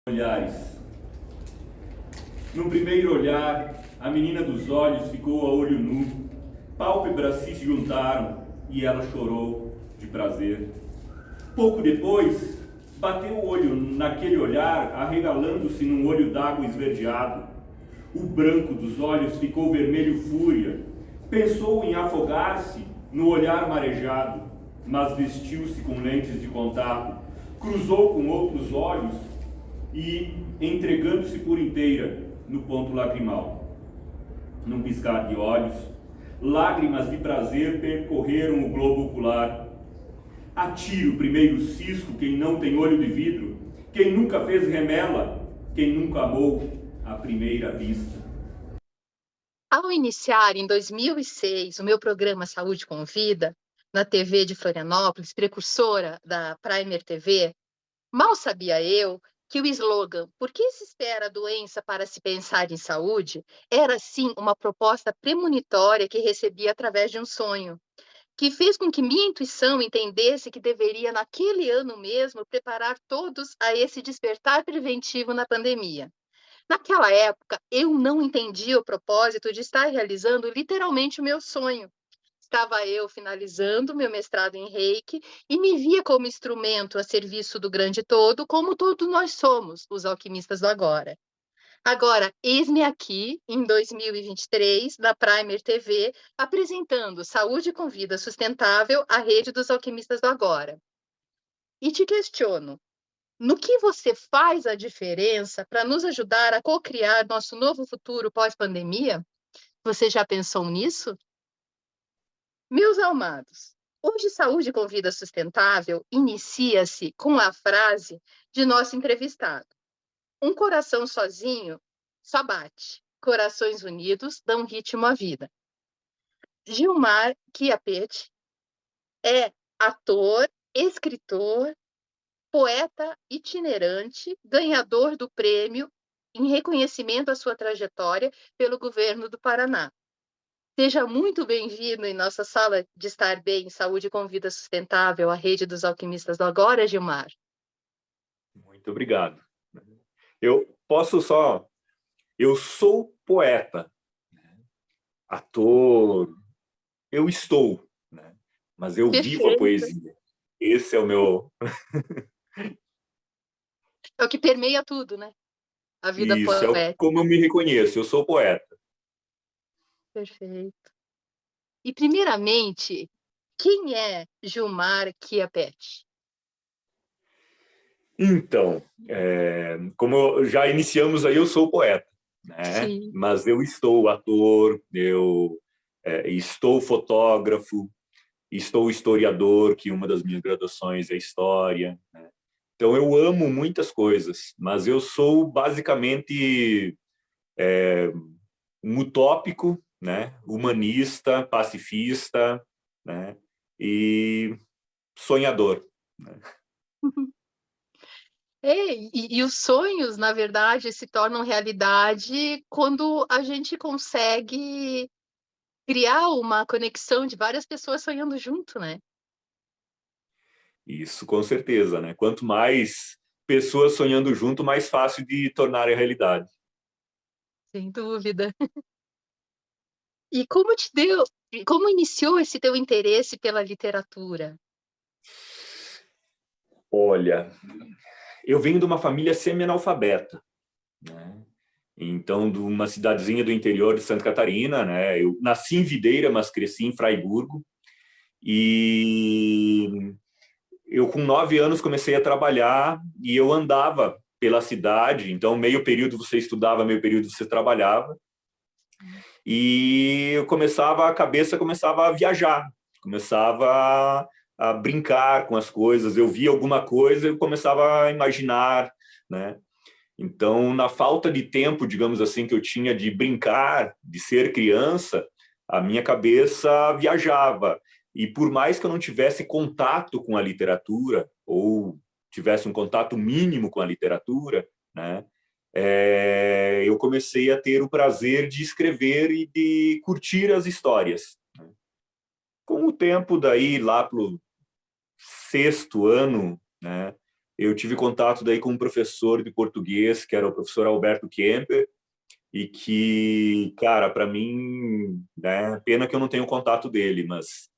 Olhares. No primeiro olhar, a menina dos olhos ficou a olho nu, pálpebras se juntaram e ela chorou de prazer. Pouco depois, bateu o olho naquele olhar, arregalando-se num olho d'água esverdeado. O branco dos olhos ficou vermelho fúria. Pensou em afogar-se no olhar marejado, mas vestiu-se com lentes de contato, cruzou com outros olhos e, entregando-se por inteira no ponto lacrimal. Num piscar de olhos, lágrimas de prazer percorreram o globo ocular. Atire o primeiro cisco quem não tem olho de vidro, quem nunca fez remela, quem nunca amou à primeira vista. Ao iniciar em 2006 o meu programa Saúde com Vida, na TV de Florianópolis, precursora da Primer TV, mal sabia eu que o slogan "Por que se espera a doença para se pensar em saúde?" era sim uma proposta premonitória que recebi através de um sonho, que fez com que minha intuição entendesse que deveria, naquele ano mesmo, preparar todos a esse despertar preventivo na pandemia. Naquela época, eu não entendia o propósito de estar realizando literalmente o meu sonho. Estava eu finalizando meu mestrado em Reiki e me via como instrumento a serviço do grande todo, como todos nós somos, os alquimistas do agora. Agora, eis-me aqui, em 2023, na Primer TV, apresentando Saúde com Vida Sustentável, a rede dos alquimistas do agora. E te questiono, no que você faz a diferença para nos ajudar a co-criar nosso novo futuro pós-pandemia? Você já pensou nisso? Meus amados, hoje Saúde com Vida Sustentável inicia-se com a frase de nosso entrevistado: um coração sozinho só bate, corações unidos dão ritmo à vida. Gilmar Chiapetti é ator, escritor, poeta itinerante, ganhador do prêmio em reconhecimento à sua trajetória pelo governo do Paraná. Seja muito bem-vindo em nossa sala de estar bem, Saúde com Vida Sustentável, a rede dos alquimistas do agora, Gilmar. Muito obrigado. Eu posso só... Eu sou poeta, ator, eu estou, né? Mas eu vivo a Perfeito. poesia. Esse é o meu... É o que permeia tudo, né? A vida Isso, é poética. como eu me reconheço, eu sou poeta. Perfeito. E, primeiramente, quem é Gilmar Chiapetti? Então, como já iniciamos aí, eu sou poeta, né? Sim. Mas eu estou ator, eu estou fotógrafo, estou historiador, que uma das minhas graduações é história, né? Então, eu amo muitas coisas, mas eu sou basicamente um utópico, né? Humanista, pacifista, né? E sonhador, né? E os sonhos, na verdade, se tornam realidade quando a gente consegue criar uma conexão de várias pessoas sonhando junto, né? Isso, com certeza, né? Quanto mais pessoas sonhando junto, mais fácil de tornar a realidade. Sem dúvida. E como iniciou esse teu interesse pela literatura? Olha, eu venho de uma família semi-analfabeta, né? Então, de uma cidadezinha do interior de Santa Catarina, né? Eu nasci em Videira, mas cresci em Fraiburgo. E eu, com 9 anos, comecei a trabalhar e eu andava pela cidade. Então, meio período você estudava, meio período você trabalhava. E a cabeça começava a viajar, começava a brincar com as coisas. Eu via alguma coisa, eu começava a imaginar, né? Então, na falta de tempo, digamos assim, que eu tinha de brincar, de ser criança, a minha cabeça viajava. E por mais que eu não tivesse contato com a literatura, ou tivesse um contato mínimo com a literatura, né, eu comecei a ter o prazer de escrever e de curtir as histórias. Com o tempo, daí, lá para o 6º ano, né, eu tive contato daí com um professor de português, que era o professor Alberto Kemper, e que, cara, para mim, né, pena que eu não tenho contato dele, mas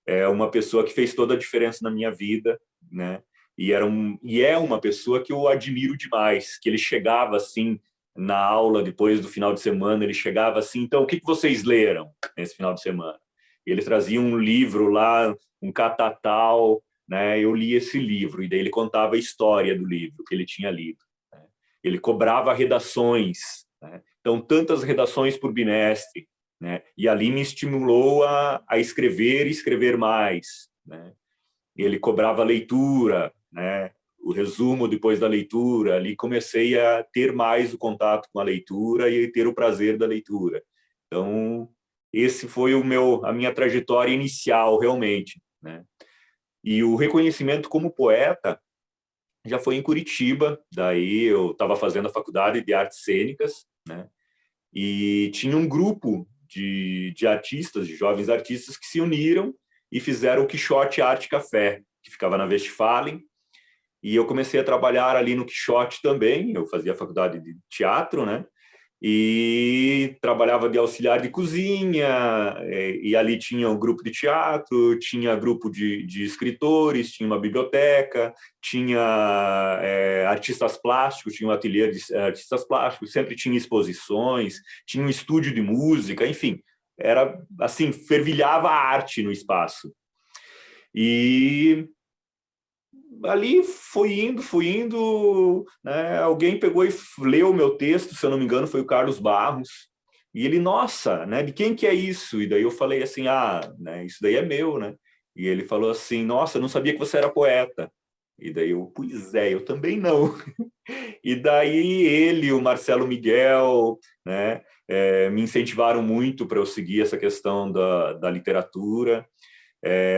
é uma pessoa que fez toda a diferença na minha vida, né? E é uma pessoa que eu admiro demais, que ele chegava assim na aula depois do final de semana, ele chegava assim, então o que vocês leram nesse final de semana? E ele trazia um livro lá, um catatal, né? Eu li esse livro e daí ele contava a história do livro que ele tinha lido, né? Ele cobrava redações, né? Então tantas redações por bimestre, né? E ali me estimulou a escrever e escrever mais, né? Ele cobrava leitura, né? O resumo depois da leitura, ali comecei a ter mais o contato com a leitura e ter o prazer da leitura. Então, esse foi a minha trajetória inicial, realmente, né? E o reconhecimento como poeta já foi em Curitiba, daí eu estava fazendo a faculdade de artes cênicas, né? E tinha um grupo de artistas, de jovens artistas que se uniram e fizeram o Quixote Arte Café, que ficava na Westfalen. E eu comecei a trabalhar ali no Quixote também, eu fazia faculdade de teatro, né? E trabalhava de auxiliar de cozinha, e ali tinha um grupo de teatro, tinha grupo de escritores, tinha uma biblioteca, tinha artistas plásticos, tinha um ateliê de artistas plásticos, sempre tinha exposições, tinha um estúdio de música, enfim, era assim, fervilhava a arte no espaço. E ali fui indo, né? Alguém pegou e leu o meu texto, se eu não me engano, foi o Carlos Barros, e ele, nossa, né? De quem que é isso? E daí eu falei assim, né? Isso daí é meu, né? E ele falou assim, nossa, eu não sabia que você era poeta. E daí eu, pois é, eu também não. E daí ele, o Marcelo Miguel, né? Me incentivaram muito para eu seguir essa questão da literatura.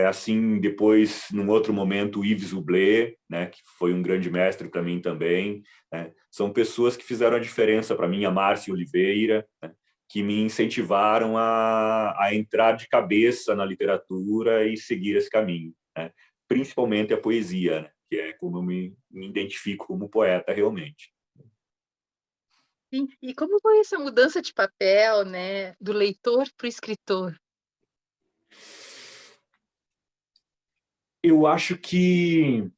Assim, depois, num outro momento, o Yves Oublé, né, que foi um grande mestre para mim também, né? São pessoas que fizeram a diferença para mim, a Márcia Oliveira, né, que me incentivaram a entrar de cabeça na literatura e seguir esse caminho, né? Principalmente a poesia, né, que é como eu me identifico como poeta realmente. Sim. E como foi essa mudança de papel, né, do leitor para o escritor? Eu acho que,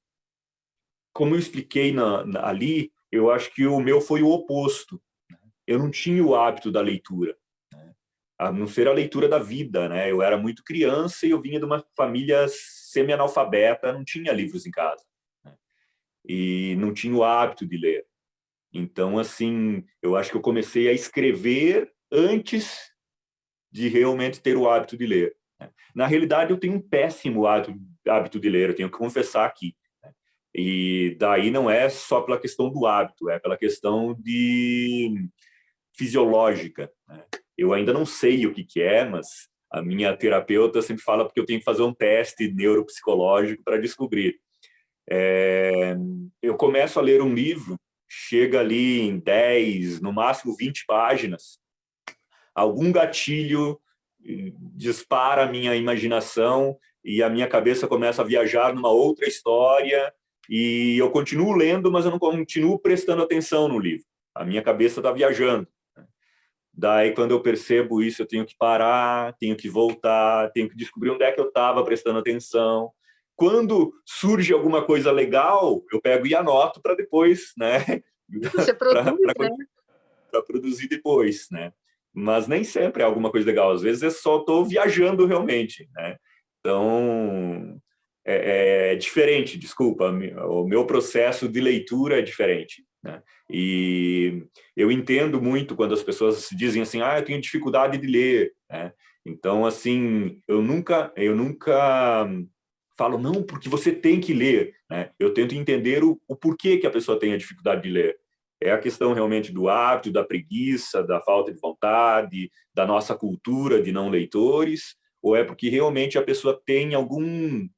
como eu expliquei ali, eu acho que o meu foi o oposto. Eu não tinha o hábito da leitura, né? A não ser a leitura da vida, né? Eu era muito criança e eu vinha de uma família semi-analfabeta, não tinha livros em casa, né? E não tinha o hábito de ler. Então, assim, eu acho que eu comecei a escrever antes de realmente ter o hábito de ler, né? Na realidade, eu tenho um péssimo hábito de ler, eu tenho que confessar aqui, né? E daí não é só pela questão do hábito, é pela questão fisiológica, né? Eu ainda não sei o que é, mas a minha terapeuta sempre fala porque eu tenho que fazer um teste neuropsicológico para descobrir. Eu começo a ler um livro, chega ali em 10, no máximo 20 páginas, algum gatilho dispara a minha imaginação e a minha cabeça começa a viajar numa outra história e eu continuo lendo, mas eu não continuo prestando atenção no livro. A minha cabeça está viajando. Daí, quando eu percebo isso, eu tenho que parar, tenho que voltar, tenho que descobrir onde é que eu estava prestando atenção. Quando surge alguma coisa legal, eu pego e anoto para depois, né? Você produz, né? Para produzir depois, né? Mas nem sempre é alguma coisa legal. Às vezes eu só estou viajando realmente, né? Então, é diferente, desculpa. O meu processo de leitura é diferente, né? E eu entendo muito quando as pessoas dizem assim, eu tenho dificuldade de ler, né? Então, assim, eu nunca falo, não, porque você tem que ler, né? Eu tento entender o porquê que a pessoa tem a dificuldade de ler. É a questão realmente do hábito, da preguiça, da falta de vontade, da nossa cultura de não leitores, ou é porque realmente a pessoa tem alguma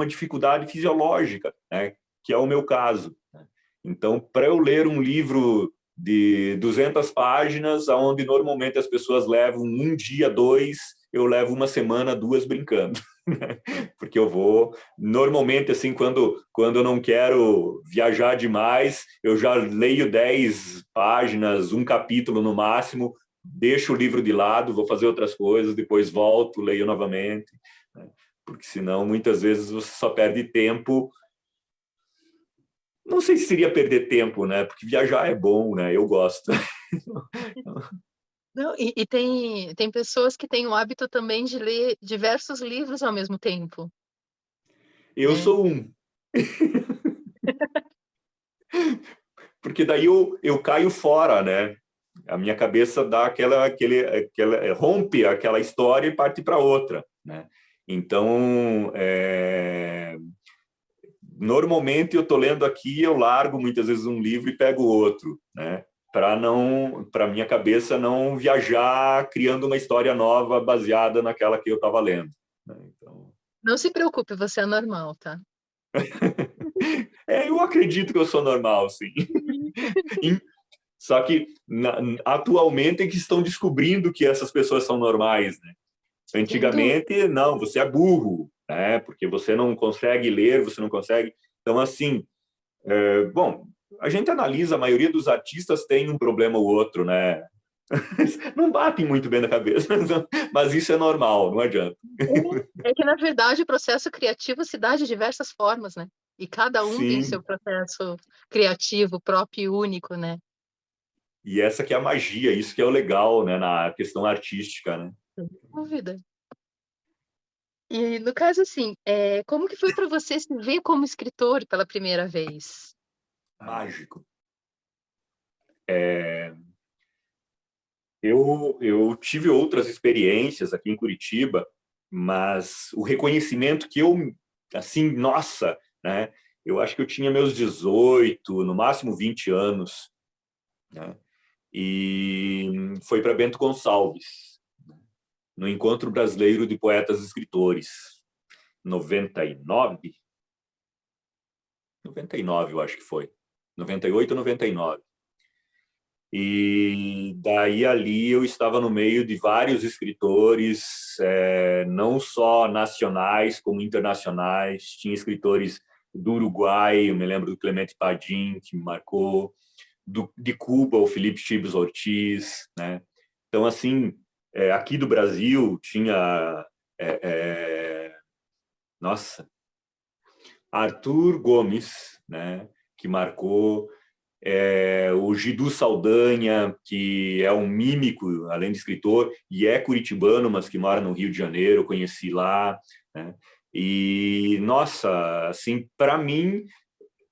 dificuldade fisiológica, né? Que é o meu caso, né? Então, para eu ler um livro de 200 páginas, onde normalmente as pessoas levam um dia, dois, eu levo uma semana, 2 brincando. Porque eu vou, normalmente, assim, quando eu não quero viajar demais, eu já leio 10 páginas, um capítulo no máximo, deixo o livro de lado, vou fazer outras coisas, depois volto, leio novamente, né? Porque senão, muitas vezes, você só perde tempo. Não sei se seria perder tempo, né? Porque viajar é bom, né? Eu gosto. Não, e tem pessoas que têm o hábito também de ler diversos livros ao mesmo tempo, Eu né? sou um. Porque daí eu caio fora, né? A minha cabeça dá rompe aquela história e parte para outra, né? Então, normalmente eu estou lendo aqui, eu largo muitas vezes um livro e pego outro, né? Para minha cabeça não viajar criando uma história nova baseada naquela que eu estava lendo, né? Então, Não se preocupe, você é normal, tá? eu acredito que eu sou normal, sim. Só que atualmente é que estão descobrindo que essas pessoas são normais, né? Sem dúvida. Antigamente, não, você é burro, né? Porque você não consegue ler, você não consegue. Então, assim, bom, a gente analisa, a maioria dos artistas tem um problema ou outro, né? Não batem muito bem na cabeça, mas isso é normal, não adianta. É que, na verdade, o processo criativo se dá de diversas formas, né? E cada um tem o seu Sim, processo criativo próprio e único, né? e essa que é a magia, isso que é o legal, né, na questão artística, né? Sem dúvida. E, no caso, assim, como que foi para você se ver como escritor pela primeira vez? Mágico. Eu tive outras experiências aqui em Curitiba, mas o reconhecimento que eu, assim, nossa, né? Eu acho que eu tinha meus 18, no máximo 20 anos, né? E foi para Bento Gonçalves, no Encontro Brasileiro de Poetas e Escritores, 99, 99 eu acho que foi, 98 ou 99. E daí ali eu estava no meio de vários escritores, não só nacionais como internacionais. Tinha escritores do Uruguai, eu me lembro do Clemente Padim, que me marcou, de Cuba, o Felipe Chibos Ortiz, né? Então, assim, aqui do Brasil tinha, é, é, nossa, Arthur Gomes, né? Que marcou o Gidu Saldanha, que é um mímico, além de escritor, e é curitibano, mas que mora no Rio de Janeiro, eu conheci lá, né? E, nossa, assim, para mim,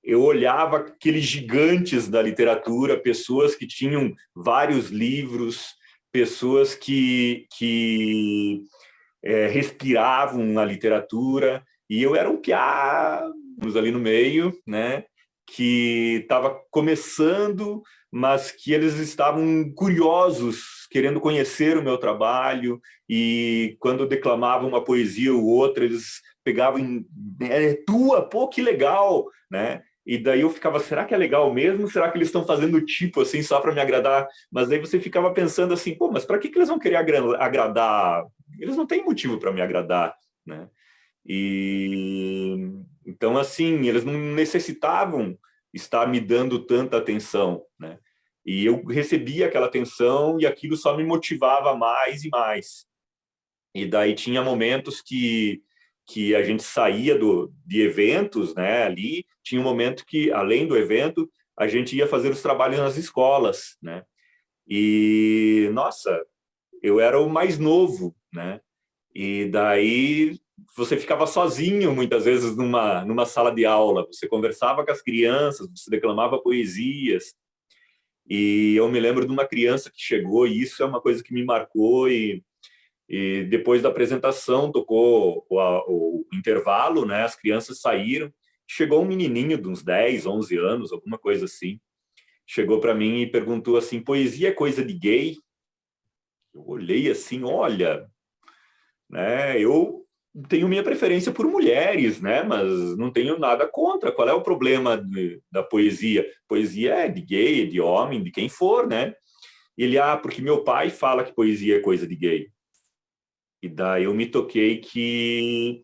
eu olhava aqueles gigantes da literatura, pessoas que tinham vários livros, pessoas que respiravam a literatura, e eu era um piá ali no meio, né? Que estava começando, mas que eles estavam curiosos, querendo conhecer o meu trabalho, e quando eu declamava uma poesia ou outra, eles pegavam, tua, pô, que legal, né? E daí eu ficava, será que é legal mesmo? Será que eles estão fazendo tipo assim só para me agradar? Mas aí você ficava pensando assim, pô, mas para que eles vão querer agradar? Eles não têm motivo para me agradar, né? E então, assim, eles não necessitavam estar me dando tanta atenção, né? E eu recebia aquela atenção e aquilo só me motivava mais e mais. E daí tinha momentos que a gente saía de eventos, né? Ali tinha um momento que, além do evento, a gente ia fazer os trabalhos nas escolas, né? E, nossa, eu era o mais novo, né? E daí você ficava sozinho muitas vezes numa sala de aula, você conversava com as crianças, você declamava poesias. E eu me lembro de uma criança que chegou, e isso é uma coisa que me marcou, e depois da apresentação tocou o intervalo, né? As crianças saíram, chegou um menininho de uns 10, 11 anos, alguma coisa assim, chegou para mim e perguntou assim, poesia é coisa de gay? Eu olhei assim, olha, né? Eu tenho minha preferência por mulheres, né? Mas não tenho nada contra. Qual é o problema da poesia? Poesia é de gay, é de homem, de quem for, né? E ele, porque meu pai fala que poesia é coisa de gay. E daí eu me toquei que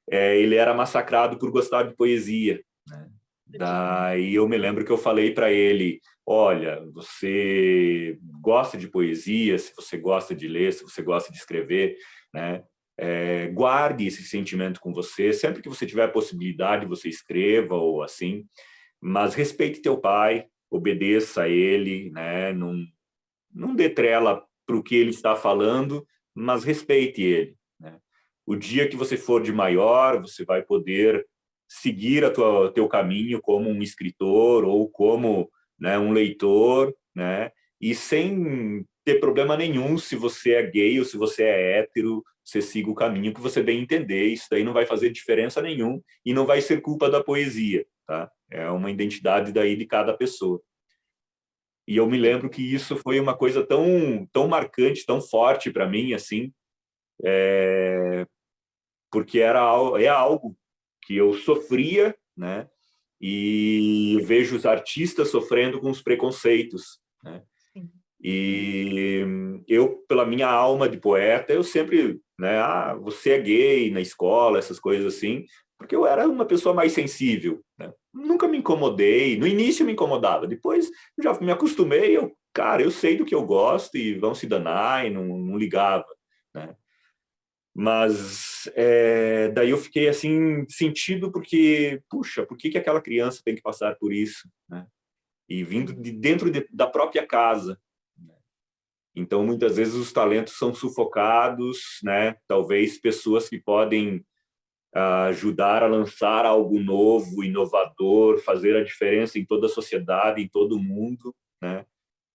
ele era massacrado por gostar de poesia, né? Daí eu me lembro que eu falei para ele: olha, você gosta de poesia, se você gosta de ler, se você gosta de escrever, né? Guarde esse sentimento com você. Sempre que você tiver a possibilidade, você escreva ou assim, mas respeite teu pai, obedeça a ele, né? Não dê trela para o que ele está falando, mas respeite ele, né? O dia que você for de maior, você vai poder seguir teu caminho como um escritor ou como, né, um leitor, né? E sem ter problema nenhum se você é gay ou se você é hétero, você siga o caminho que você bem entender. Isso daí não vai fazer diferença nenhum e não vai ser culpa da poesia, tá? É uma identidade daí de cada pessoa. E eu me lembro que isso foi uma coisa tão marcante, tão forte para mim, assim, porque é algo que eu sofria, né? E vejo os artistas sofrendo com os preconceitos, né? Sim. E eu, pela minha alma de poeta, eu sempre, né? Você é gay na escola, essas coisas assim, porque eu era uma pessoa mais sensível, né? Nunca me incomodei. No início me incomodava, depois já me acostumei. Cara, eu sei do que eu gosto e vão se danar e não ligava, né? Mas daí eu fiquei assim sentido porque, puxa, por que aquela criança tem que passar por isso, né? E vindo de dentro da própria casa, né? Então muitas vezes os talentos são sufocados, né? Talvez pessoas que podem ajudar a lançar algo novo, inovador, fazer a diferença em toda a sociedade, em todo o mundo, né?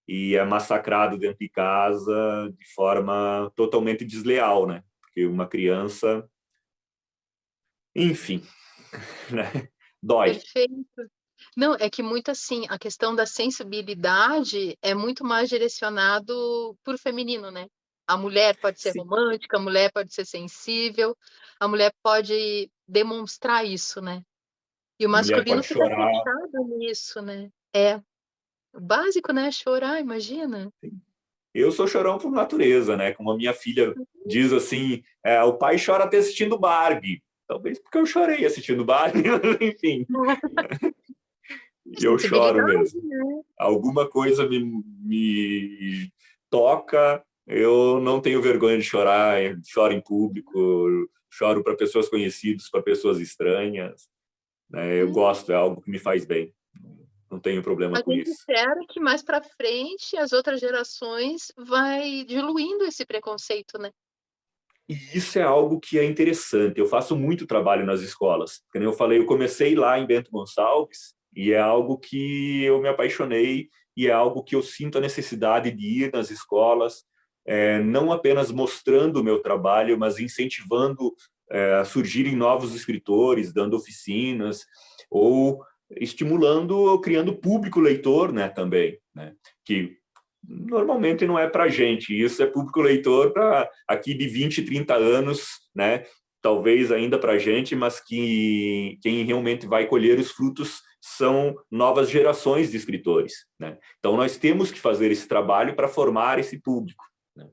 E é massacrado dentro de casa de forma totalmente desleal, né? Porque uma criança, enfim, né? Dói. Perfeito. Não, é que muito assim, a questão da sensibilidade é muito mais direcionado para o feminino, né? A mulher pode ser Sim. romântica, a mulher pode ser sensível, a mulher pode demonstrar isso, né? E o A mulher masculino pode fica chorar. fechado nisso, né? É o básico, né? Chorar, imagina. Eu sou chorão por natureza, né? Como a minha filha diz assim, o pai chora até assistindo Barbie. Talvez porque eu chorei assistindo Barbie, enfim. E eu choro Sensibilidade, mesmo. né? Alguma coisa me toca, eu não tenho vergonha de chorar, eu choro em público, choro para pessoas conhecidas, para pessoas estranhas, né? Eu Hum. gosto, é algo que me faz bem, não tenho problema A com gente isso. espera que mais para frente as outras gerações vai diluindo esse preconceito, né? E isso é algo que é interessante. Eu faço muito trabalho nas escolas. Como eu falei, eu comecei lá em Bento Gonçalves e é algo que eu me apaixonei e é algo que eu sinto a necessidade de ir nas escolas, não apenas mostrando o meu trabalho, mas incentivando a surgirem novos escritores, dando oficinas ou estimulando, criando público leitor, né, também, né, que normalmente não é para gente, isso é público leitor para aqui de 20, 30 anos, né? Talvez ainda para gente, mas que quem realmente vai colher os frutos são novas gerações de escritores, né? Então nós temos que fazer esse trabalho para formar esse público, né?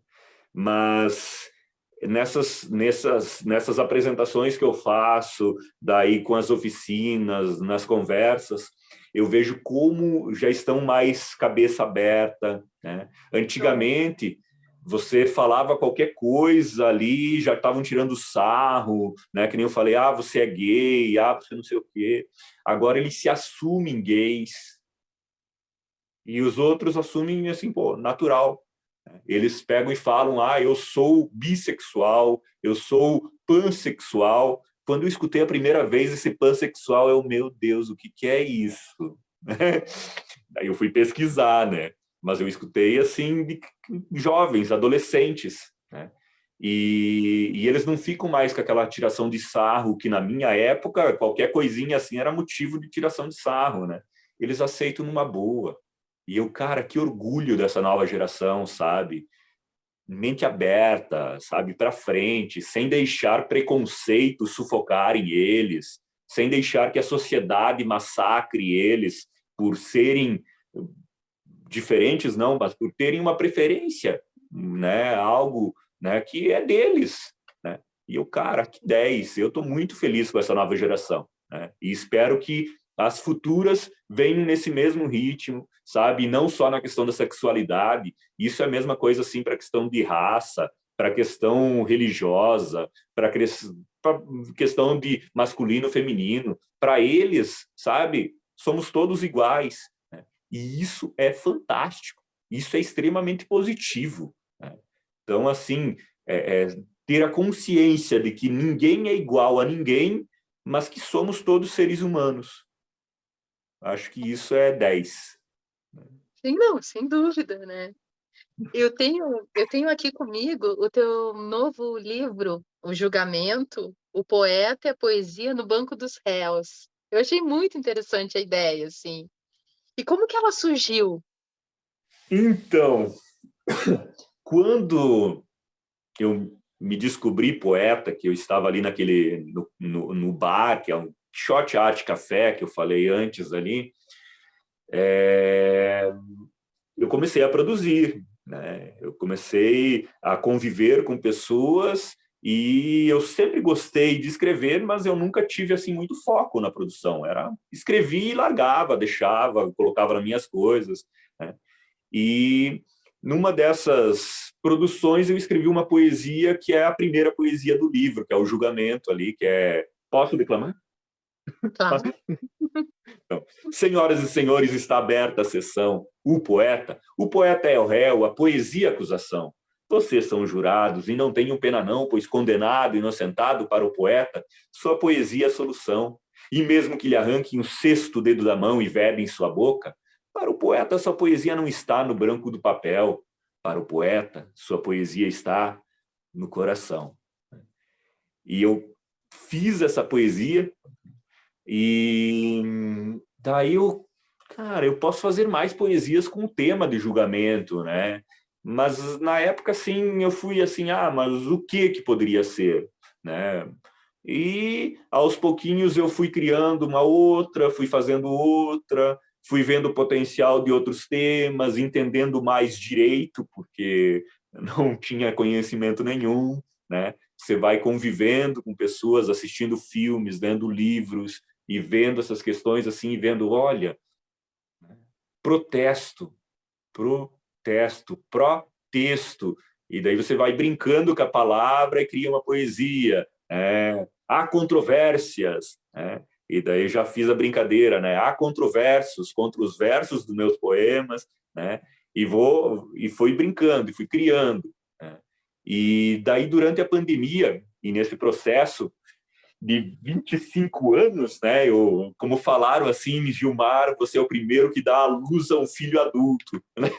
Mas nessas apresentações que eu faço, daí com as oficinas, nas conversas, eu vejo como já estão mais cabeça aberta, né? Antigamente, você falava qualquer coisa ali, já estavam tirando sarro, né? Que nem eu falei, você é gay, você não sei o quê. Agora eles se assumem gays e os outros assumem assim, pô, natural. Eles pegam e falam, eu sou bissexual, eu sou pansexual. Quando eu escutei a primeira vez esse pansexual, meu Deus, o que é isso? Daí eu fui pesquisar, né? Mas eu escutei assim de jovens, adolescentes, né? E eles não ficam mais com aquela tiração de sarro que na minha época qualquer coisinha assim era motivo de tiração de sarro, né? Eles aceitam numa boa. E eu, cara, que orgulho dessa nova geração, sabe? Mente aberta, sabe, para frente, sem deixar preconceitos sufocarem eles, sem deixar que a sociedade massacre eles por serem diferentes, não, mas por terem uma preferência, né, algo, né, que é deles, E eu, cara, que 10! Eu estou muito feliz com essa nova geração, né? E espero que as futuras venham nesse mesmo ritmo, sabe? E não só na questão da sexualidade. Isso é a mesma coisa, assim, para a questão de raça, para a questão religiosa, para a questão de masculino, feminino. Para eles, sabe? Somos todos iguais, né? E isso é fantástico. Isso é extremamente positivo, né? Então, assim, ter a consciência de que ninguém é igual a ninguém, mas que somos todos seres humanos. Acho que isso é 10. Sim, não, sem dúvida, né? Eu tenho aqui comigo o teu novo livro, O Julgamento, o Poeta e a Poesia no Banco dos Réus. Eu achei muito interessante a ideia, assim. E como que ela surgiu? Então, quando eu me descobri poeta, que eu estava ali no bar, que é um Shot Art Café, que eu falei antes ali, eu comecei a produzir, né? Eu comecei a conviver com pessoas e eu sempre gostei de escrever, mas eu nunca tive assim muito foco na produção. Era escrevi e largava, deixava, colocava nas minhas coisas, né? E numa dessas produções eu escrevi uma poesia que é a primeira poesia do livro, que é o Julgamento ali, que é... Posso declamar? Claro. Então, senhoras e senhores, está aberta a sessão. O poeta é o réu, a poesia a acusação. Vocês são jurados e não tenham pena não, pois condenado, inocentado para o poeta, sua poesia é a solução. E mesmo que lhe arranquem o sexto dedo da mão e vedem sua boca, para o poeta sua poesia não está no branco do papel. Para o poeta, sua poesia está no coração. E eu fiz essa poesia e daí cara, eu posso fazer mais poesias com o tema de julgamento, né? Mas na época, assim, eu fui assim, mas o que poderia ser, né? E aos pouquinhos eu fui criando uma outra, fui fazendo outra, fui vendo o potencial de outros temas, entendendo mais direito, porque não tinha conhecimento nenhum, né? Você vai convivendo com pessoas, assistindo filmes, lendo livros e vendo essas questões assim, e vendo, olha, protesto, protesto. E daí você vai brincando com a palavra e cria uma poesia. Há controvérsias, né? E daí já fiz a brincadeira, né? Há controvérsios contra os versos dos meus poemas, né? E fui brincando, e fui criando, né? E daí, durante a pandemia, e nesse processo de 25 anos, né? Como falaram assim, Gilmar, você é o primeiro que dá à luz a um filho adulto, né?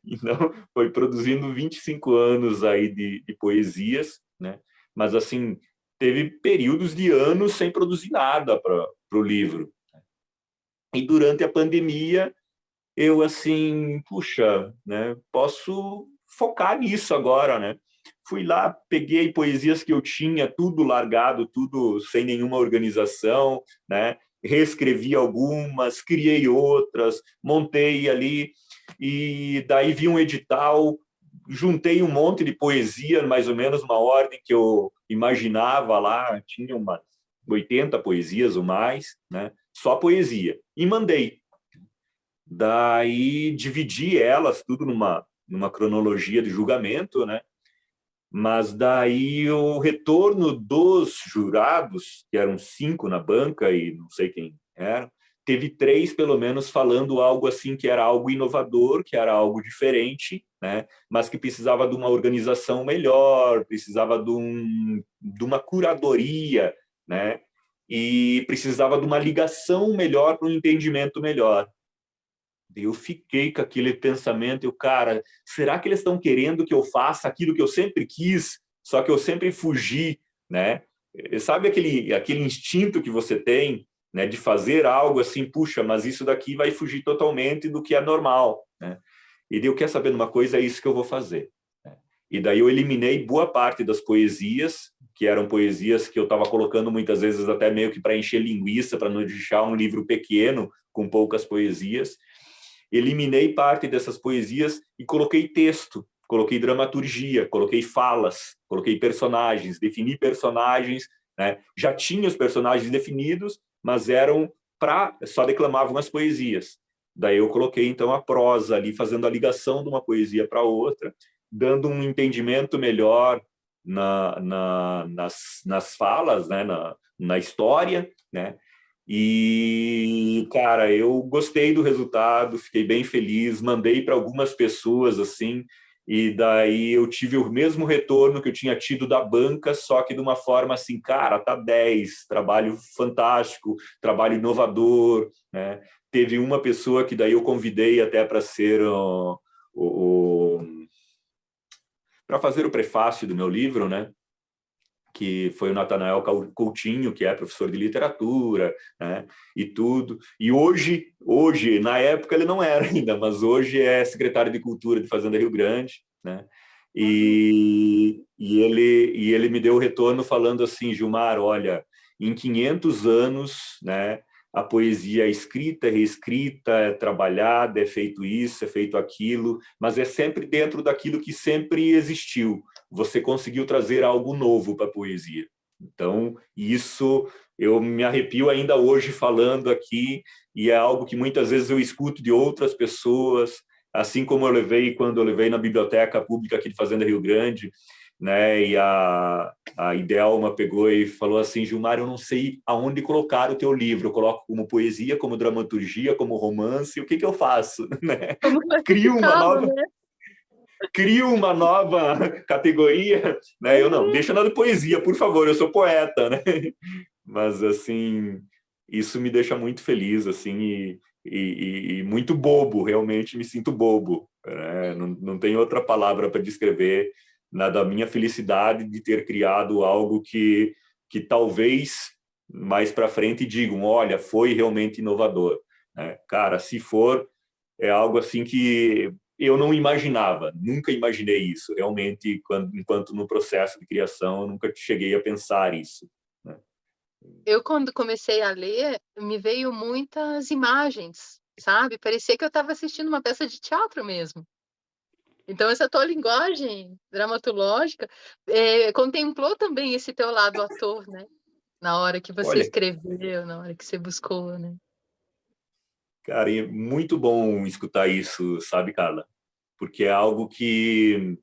Então, foi produzindo 25 anos aí de poesias, né? Mas, assim, teve períodos de anos sem produzir nada para o livro. E durante a pandemia, eu, assim, puxa, né? Posso focar nisso agora, né? Fui lá, peguei poesias que eu tinha, tudo largado, tudo sem nenhuma organização, né? Reescrevi algumas, criei outras, montei ali, e daí vi um edital, juntei um monte de poesia, mais ou menos uma ordem que eu imaginava lá, tinha umas 80 poesias ou mais, né? Só poesia, e mandei. Daí dividi elas tudo numa cronologia de julgamento, né? Mas daí o retorno dos jurados, que eram 5 na banca e não sei quem era, teve 3 pelo menos falando algo assim que era algo inovador, que era algo diferente, né? Mas que precisava de uma organização melhor, precisava de uma curadoria, né? E precisava de uma ligação melhor para um entendimento melhor. Eu fiquei com aquele pensamento, cara, será que eles estão querendo que eu faça aquilo que eu sempre quis, só que eu sempre fugi, né? Sabe aquele instinto que você tem, né, de fazer algo assim, puxa, mas isso daqui vai fugir totalmente do que é normal, né? E daí eu quero saber de uma coisa, é isso que eu vou fazer, né? E daí eu eliminei boa parte das poesias, que eram poesias que eu estava colocando muitas vezes até meio que para encher linguiça, para não deixar um livro pequeno com poucas poesias. Eliminei parte dessas poesias e coloquei texto, coloquei dramaturgia, coloquei falas, coloquei personagens, defini personagens, né? Já tinha os personagens definidos, mas eram só declamavam as poesias. Daí eu coloquei então a prosa ali, fazendo a ligação de uma poesia para outra, dando um entendimento melhor nas falas, né? Na história, né? E, cara, eu gostei do resultado, fiquei bem feliz, mandei para algumas pessoas assim, e daí eu tive o mesmo retorno que eu tinha tido da banca, só que de uma forma assim, cara, tá 10, trabalho fantástico, trabalho inovador, né? Teve uma pessoa que daí eu convidei até para ser para fazer o prefácio do meu livro, né? Que foi o Natanael Coutinho, que é professor de literatura, né, e tudo. E hoje, na época ele não era ainda, mas hoje é secretário de Cultura de Fazenda Rio Grande, né? E ele me deu o retorno falando assim, Gilmar, olha, em 500 anos, né, a poesia é escrita, é reescrita, é trabalhada, é feito isso, é feito aquilo, mas é sempre dentro daquilo que sempre existiu. Você conseguiu trazer algo novo para a poesia. Então, isso eu me arrepio ainda hoje falando aqui, e é algo que muitas vezes eu escuto de outras pessoas, assim como quando eu levei na Biblioteca Pública aqui de Fazenda Rio Grande, né? E a Idelma pegou e falou assim, Gilmar, eu não sei aonde colocar o teu livro, eu coloco como poesia, como dramaturgia, como romance, o que eu faço? Né? Como classificá-lo, né? Crio uma nova categoria, né? Eu não, deixa na poesia, por favor, eu sou poeta, né? Mas assim, isso me deixa muito feliz, assim, e muito bobo, realmente me sinto bobo, né? Não tem outra palavra para descrever da minha felicidade de ter criado algo que talvez mais para frente digam, olha, foi realmente inovador, né? Cara, se for, é algo assim que eu não imaginava, nunca imaginei isso, realmente, enquanto no processo de criação, eu nunca cheguei a pensar isso, né? Eu, quando comecei a ler, me veio muitas imagens, sabe? Parecia que eu estava assistindo uma peça de teatro mesmo. Então, essa tua linguagem dramatológica contemplou também esse teu lado ator, né? Na hora que você Olha, escreveu, na hora que você buscou, né? cara, é muito bom escutar isso, sabe, Carla? Porque é algo que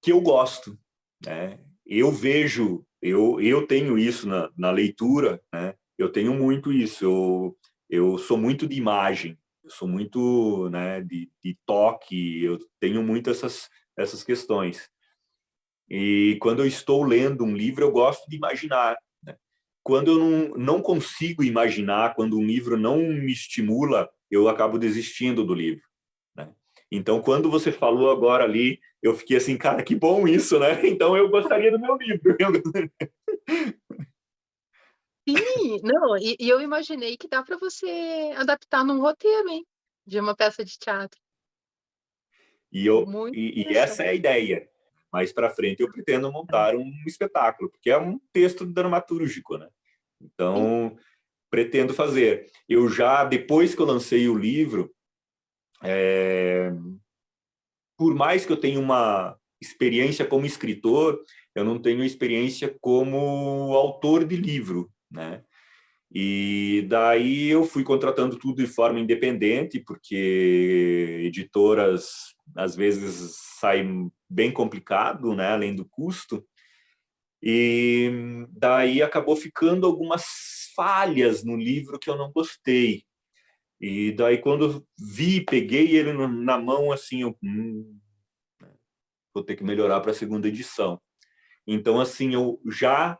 eu gosto, né? Eu vejo, eu tenho isso na leitura, né? Eu tenho muito isso, eu sou muito de imagem, eu sou muito, né, de toque, eu tenho muito essas questões. E quando eu estou lendo um livro, eu gosto de imaginar, né? Quando eu não consigo imaginar, quando um livro não me estimula, eu acabo desistindo do livro, né? Então, quando você falou agora ali, eu fiquei assim, cara, que bom isso, né? Então, eu gostaria do meu livro. Sim, não, e eu imaginei que dá para você adaptar num roteiro, hein? De uma peça de teatro. Muito E essa interessante. é a ideia. Mais para frente, eu pretendo montar um espetáculo, porque é um texto dramatúrgico, né? Sim. Então, pretendo fazer. Eu já, depois que eu lancei o livro, por mais que eu tenha uma experiência como escritor, eu não tenho experiência como autor de livro, né? E daí eu fui contratando tudo de forma independente, porque editoras às vezes saem bem complicado, né, além do custo. E daí acabou ficando algumas falhas no livro que eu não gostei. E daí quando eu peguei ele na mão, assim, eu vou ter que melhorar para a segunda edição. Então, assim, eu já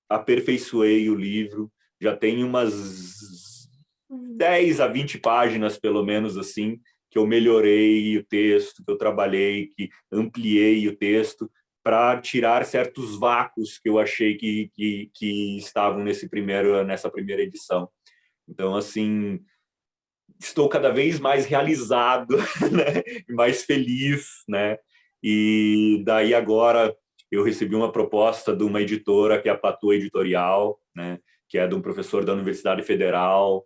aperfeiçoei o livro, já tem umas 10 a 20 páginas, pelo menos, assim, que eu melhorei o texto, que eu trabalhei, que ampliei o texto para tirar certos vácuos que eu achei que estavam nessa primeira edição. Então, assim, estou cada vez mais realizado, né? Mais feliz, né? E daí agora eu recebi uma proposta de uma editora que é a Platô Editorial, né? Que é de um professor da Universidade Federal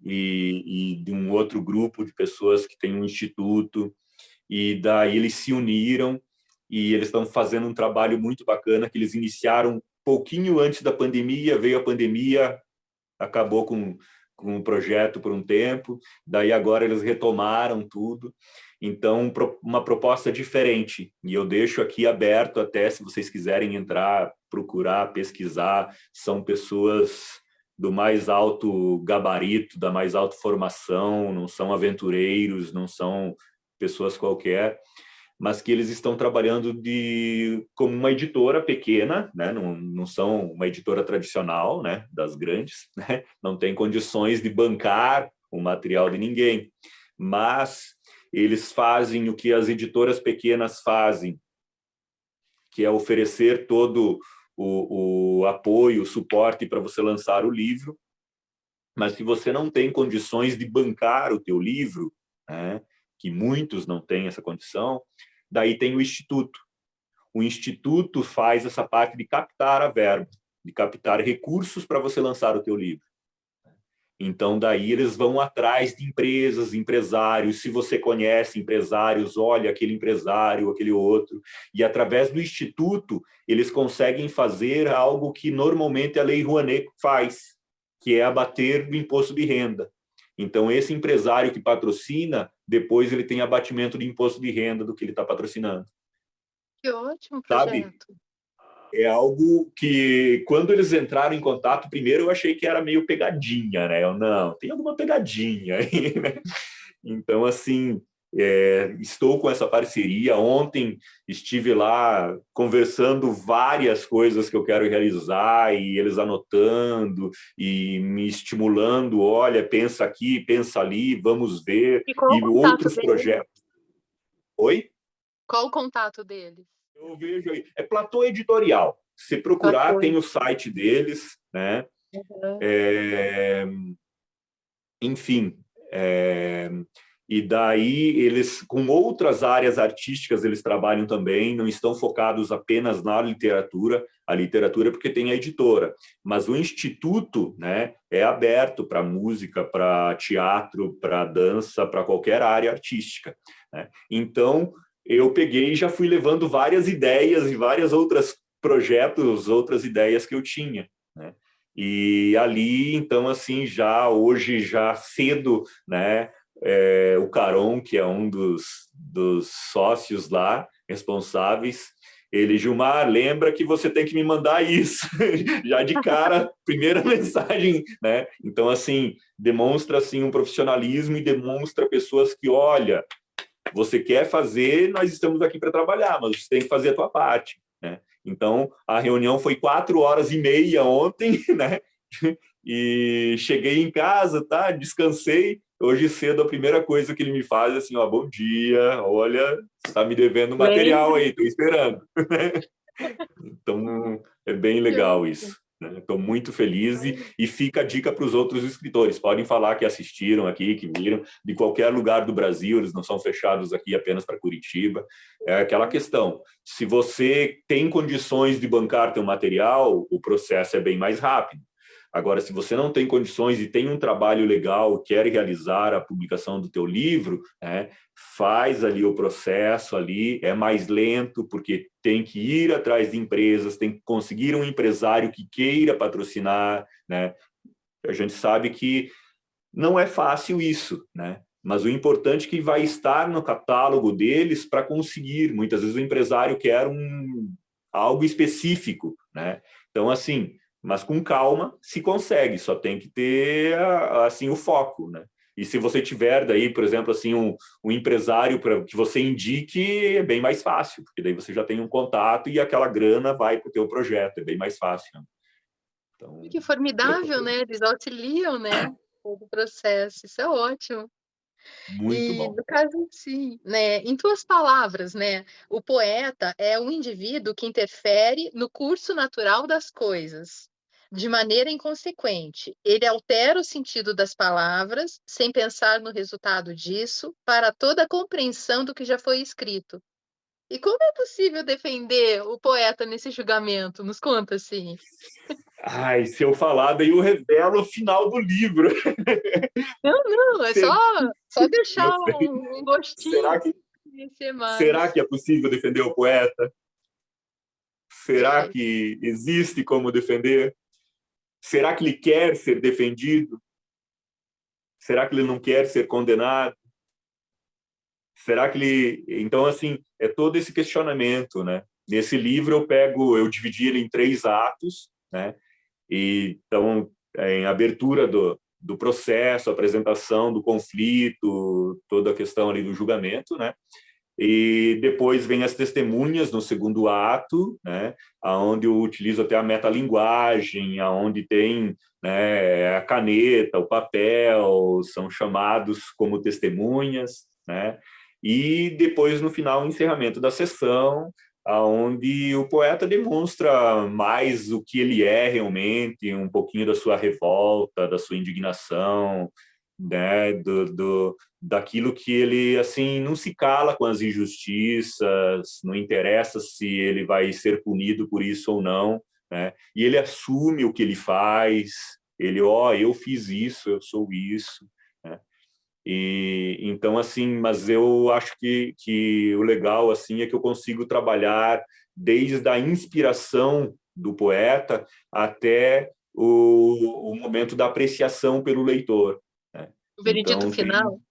e de um outro grupo de pessoas que tem um instituto. e daí eles se uniram e eles estão fazendo um trabalho muito bacana que eles iniciaram um pouquinho antes da pandemia, veio a pandemia, acabou com o projeto por um tempo, daí agora eles retomaram tudo. Então, uma proposta diferente. E eu deixo aqui aberto até se vocês quiserem entrar, procurar, pesquisar. São pessoas do mais alto gabarito, da mais alta formação, não são aventureiros, não são pessoas qualquer, mas que eles estão trabalhando como uma editora pequena, né? Não são uma editora tradicional, né? Das grandes, né? Não tem condições de bancar o material de ninguém, mas eles fazem o que as editoras pequenas fazem, que é oferecer todo o apoio, o suporte para você lançar o livro, mas se você não tem condições de bancar o teu livro, né? Que muitos não têm essa condição, daí tem o Instituto. O Instituto faz essa parte de captar a verba, de captar recursos para você lançar o teu livro. Então, daí eles vão atrás de empresas, empresários, se você conhece empresários, olha aquele empresário, aquele outro, e através do Instituto eles conseguem fazer algo que normalmente a Lei Rouanet faz, que é abater do imposto de renda. Então, esse empresário que patrocina, depois ele tem abatimento de imposto de renda do que ele está patrocinando. Que ótimo Sabe? projeto. É algo que, quando eles entraram em contato, primeiro eu achei que era meio pegadinha, né? Não, tem alguma pegadinha aí, né? Então, assim, estou com essa parceria. Ontem estive lá conversando várias coisas que eu quero realizar e eles anotando e me estimulando. Olha, pensa aqui, pensa ali, vamos ver. E qual o E contato outros deles? projetos. Oi? Qual o contato deles? Eu vejo aí. É Platô Editorial. Se procurar, Platô. tem o site deles, né? Uhum. Enfim, e daí eles, com outras áreas artísticas, eles trabalham também, não estão focados apenas na literatura, a literatura porque tem a editora, mas o Instituto, né, é aberto para música, para teatro, para dança, para qualquer área artística, né? Então, eu peguei e já fui levando várias ideias e várias outras projetos, outras ideias que eu tinha, né? E ali, então, assim, hoje, já cedo, né, o Caron, que é um dos sócios lá, responsáveis, ele, Gilmar, lembra que você tem que me mandar isso. Já de cara, primeira mensagem, né? Então, assim, demonstra, assim, um profissionalismo e demonstra pessoas que, olha, você quer fazer, nós estamos aqui para trabalhar, mas você tem que fazer a tua parte, né? Então, a reunião foi 4h30 ontem, né? E cheguei em casa, tá? Descansei. Hoje cedo, a primeira coisa que ele me faz é assim, ó, bom dia, olha, você está me devendo material aí, estou esperando. Então, é bem legal isso. Estou muito feliz e fica a dica para os outros escritores. Podem falar que assistiram aqui, que viram, de qualquer lugar do Brasil, eles não são fechados aqui apenas para Curitiba. É aquela questão, se você tem condições de bancar teu material, o processo é bem mais rápido. Agora, se você não tem condições e tem um trabalho legal, quer realizar a publicação do teu livro, né, faz ali o processo ali, é mais lento, porque tem que ir atrás de empresas, tem que conseguir um empresário que queira patrocinar, né? A gente sabe que não é fácil isso, né? Mas o importante é que vai estar no catálogo deles para conseguir. Muitas vezes o empresário quer algo específico, né? Então, assim, mas com calma se consegue, só tem que ter assim o foco, né? E se você tiver daí, por exemplo, assim um empresário para que você indique, é bem mais fácil, porque daí você já tem um contato e aquela grana vai para o teu projeto, é bem mais fácil. Então, que formidável, né? Eles auxiliam, né? Todo o processo. Isso é ótimo. muito E bom. no caso, sim, né? Em tuas palavras, né? O poeta é um indivíduo que interfere no curso natural das coisas, de maneira inconsequente. Ele altera o sentido das palavras, sem pensar no resultado disso, para toda a compreensão do que já foi escrito. E como é possível defender o poeta nesse julgamento? Nos conta, assim. Ai, se eu falar, daí eu revelo o final do livro. Não, é só deixar Eu sei. um Será gostinho. que conhecer Será mais. que é possível defender o poeta? Será Perfeito. que existe como defender? Será que ele quer ser defendido? Será que ele não quer ser condenado? Será que ele... Então, assim, é todo esse questionamento, né? Nesse livro eu dividi ele em 3 atos, né? E, então, em abertura do processo, apresentação do conflito, toda a questão ali do julgamento, né? E depois vem as testemunhas no segundo ato, né? Aonde eu utilizo até a metalinguagem, aonde tem, né, a caneta, o papel, são chamados como testemunhas, né? E depois, no final, o encerramento da sessão, aonde o poeta demonstra mais o que ele é realmente, um pouquinho da sua revolta, da sua indignação, né, daquilo que ele assim não se cala com as injustiças, não interessa se ele vai ser punido por isso ou não, né? E ele assume o que ele faz, ele, eu fiz isso, eu sou isso, né? E então assim, mas eu acho que o legal assim é que eu consigo trabalhar desde a inspiração do poeta até o momento da apreciação pelo leitor, né? O veredito Então tem final.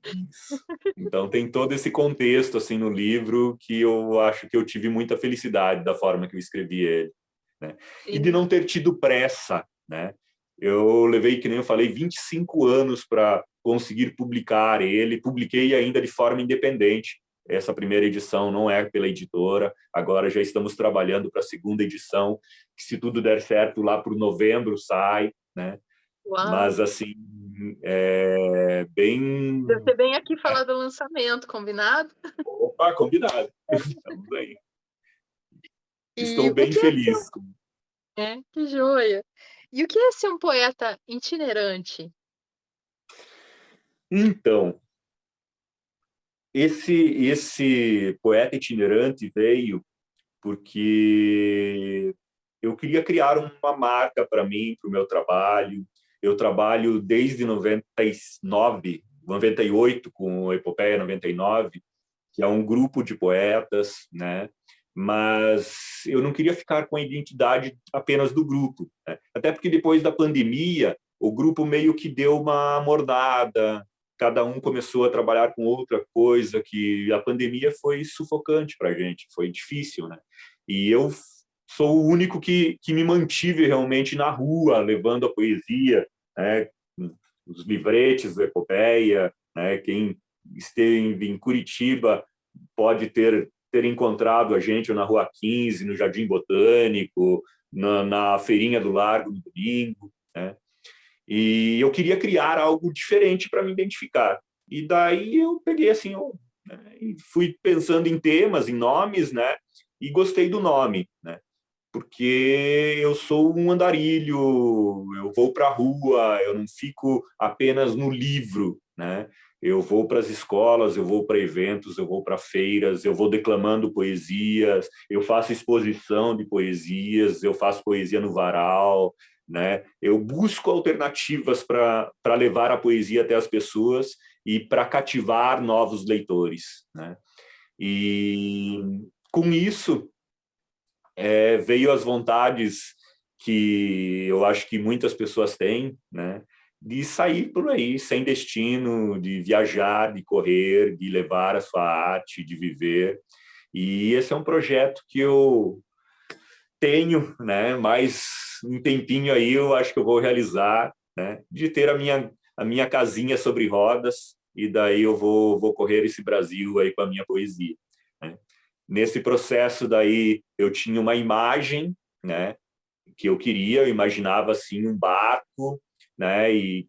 isso. Então tem todo esse contexto assim no livro que eu acho que eu tive muita felicidade da forma que eu escrevi ele, né? E de Sim. não ter tido pressa, né? Eu levei, que nem eu falei, 25 anos para conseguir publicar ele, publiquei ainda de forma independente. Essa primeira edição não é pela editora, agora já estamos trabalhando para a segunda edição, que se tudo der certo lá por novembro sai, né? Uau! Mas assim, é bem... Deve ser bem aqui falar do lançamento, combinado? Opa, combinado. Estamos aí. E Estou o bem que é feliz. que joia! E o que é ser um poeta itinerante? Então, esse poeta itinerante veio porque eu queria criar uma marca para mim, para o meu trabalho. Eu trabalho desde 99, 98 com o Epopeia 99, que é um grupo de poetas, né? Mas eu não queria ficar com a identidade apenas do grupo, né? Até porque depois da pandemia, o grupo meio que deu uma mornada, cada um começou a trabalhar com outra coisa, que a pandemia foi sufocante para a gente, foi difícil, né? E eu sou o único que me mantive realmente na rua, levando a poesia, né? Os livretes da Epopeia, né? Quem esteve em Curitiba pode ter encontrado a gente na Rua 15, no Jardim Botânico, na Feirinha do Largo, no domingo, né? E eu queria criar algo diferente para me identificar. E daí eu peguei assim, né, e fui pensando em temas, em nomes, né? E gostei do nome, né? Porque eu sou um andarilho, eu vou para a rua, eu não fico apenas no livro, né? Eu vou para as escolas, eu vou para eventos, eu vou para feiras, eu vou declamando poesias, eu faço exposição de poesias, eu faço poesia no varal, né? Eu busco alternativas para levar a poesia até as pessoas e para cativar novos leitores, né? E com isso veio as vontades que eu acho que muitas pessoas têm, né? De sair por aí sem destino, de viajar, de correr, de levar a sua arte, de viver. E esse é um projeto que eu tenho, né? Mais um tempinho aí eu acho que eu vou realizar, né? De ter a minha casinha sobre rodas e daí eu vou correr esse Brasil aí com a minha poesia, né? Nesse processo daí eu tinha uma imagem, né? Que eu imaginava assim um barco, né? E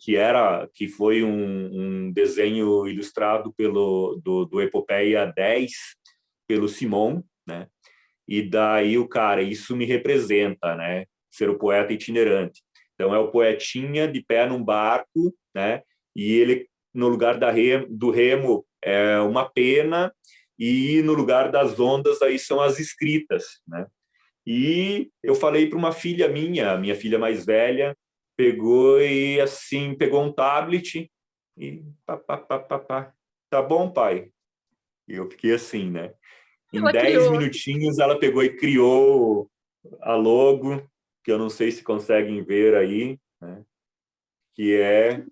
que foi um desenho ilustrado do Epopeia 10 pelo Simon, né? E daí o cara, isso me representa, né? Ser o poeta itinerante. Então é o poetinha de pé num barco, né? E ele no lugar do remo é uma pena e no lugar das ondas aí são as escritas, né? E eu falei para uma filha minha filha mais velha, pegou e assim pegou um tablet e pá, pá, pá, pá, pá. Tá bom, pai? E eu fiquei assim, né? Em Ela 10 criou. minutinhos, ela pegou e criou a logo, que eu não sei se conseguem ver aí, né? Que é